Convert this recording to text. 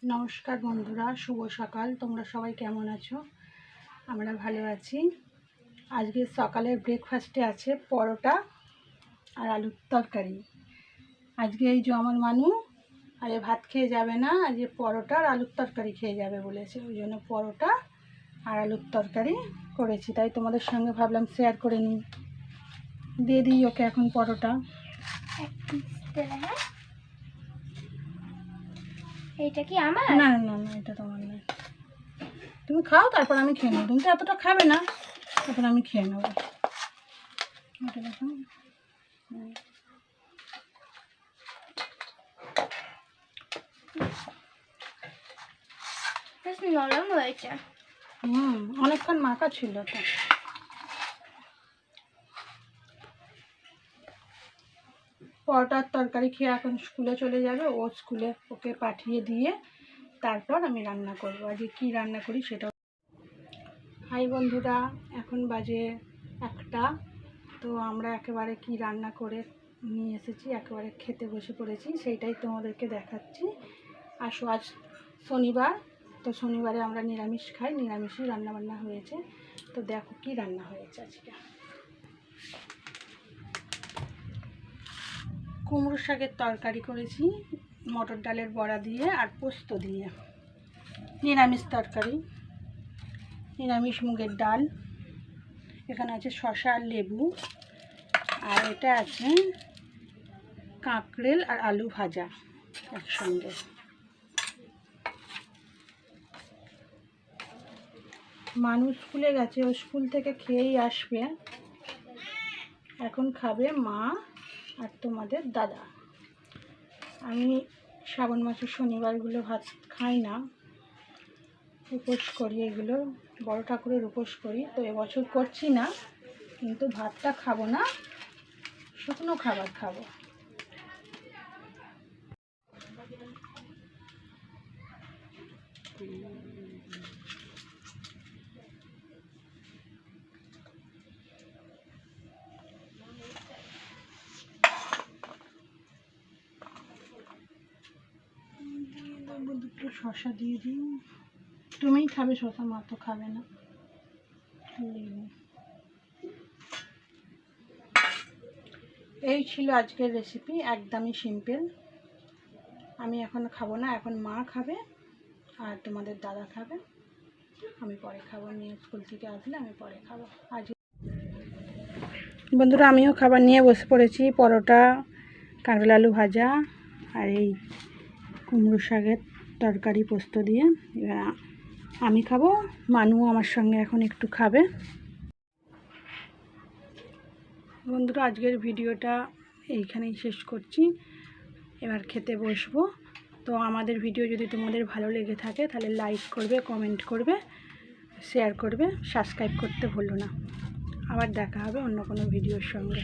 নমস্কার বন্ধুরা, শুভ সকাল। তোমরা সবাই কেমন আছো? আমরা ভালো আছি। আজকে সকালের ব্রেকফাস্টে আছে পরোটা আর আলুর তরকারি। আজকে এই যে আমার মানু আজ ভাত খেয়ে যাবে না, আজকে পরোটা আর আলুর তরকারি খেয়ে যাবে বলেছে, ওই জন্য পরোটা আর আলুর তরকারি করেছি। তাই তোমাদের সঙ্গে ভাবলাম শেয়ার করে নিই। দিয়ে দিই ওকে এখন পরোটা। এটা কি আমার? না না না, এটা তোমার না, তুমি খাও, তারপর আমি খেয়ে নেবো। তুমি তো এতটা খাবে না, তারপর আমি খেয়ে নেবো। এটা দেখো, বেশ নরম হয়েছে। অনেকক্ষণ মাখা ছিল তো। পরোটার তরকারি খেয়ে এখন স্কুলে চলে যাবে। ও স্কুলে ওকে পাঠিয়ে দিয়ে তারপর আমি রান্না করবো। আজকে কী রান্না করি সেটাও। হাই বন্ধুরা, এখন বাজে 1টা। তো আমরা একেবারে কি রান্না করে নিয়ে এসেছি, একেবারে খেতে বসে পড়েছি, সেইটাই তোমাদেরকে দেখাচ্ছি। আসো, আজ শনিবার, তো শনিবারে আমরা নিরামিষ খাই, নিরামিষই রান্নাবান্না হয়েছে। তো দেখো কি রান্না হয়েছে আজকে। কুমড়ো শাকের তরকারি করেছি, মটর ডালের বড়া দিয়ে আর পোস্ত দিয়ে। নিরামিষ তরকারি, নিরামিষ মুগের ডাল, এখানে আছে শসা আর লেবু, আর এটা আছে কাঁকরেল আর আলু ভাজা একসঙ্গে। মানুষ স্কুলে গেছে, ও স্কুল থেকে খেয়েই আসবে। এখন খাবে মা আর তোমাদের দাদা। আমি শ্রাবণ মাসের শনিবারগুলো ভাত খাই না, উপোস করি, এগুলো বড় ঠাকুরের উপোস করি। তো এবছর করছি না, কিন্তু ভাতটা খাবো না, শুকনো খাবার খাবো। দুটো শসা দিয়ে দিই। তুমিই খাবে শসা, মা তো খাবে না। এই ছিল আজকের রেসিপি, একদমই সিম্পল। আমি এখন খাবো না, এখন মা খাবে আর তোমাদের দাদা খাবে, আমি পরে খাবো। নিয়ে স্কুল থেকে আসলে আমি পরে খাবো। আজ বন্ধুরা আমিও খাবার নিয়ে বসে পড়েছি, পরোটা, কাঁকরোল আলু ভাজা আর এই কুমড়ো শাকের তরকারি পোস্ত দিয়ে। এবার আমি খাবো, মানুও আমার সঙ্গে এখন একটু খাবে। বন্ধুরা আজকের ভিডিওটা এইখানেই শেষ করছি, এবার খেতে বসবো। তো আমাদের ভিডিও যদি তোমাদের ভালো লেগে থাকে তাহলে লাইক করবে, কমেন্ট করবে, শেয়ার করবে, সাবস্ক্রাইব করতে ভুলো না। আবার দেখা হবে অন্য কোনো ভিডিওর সঙ্গে।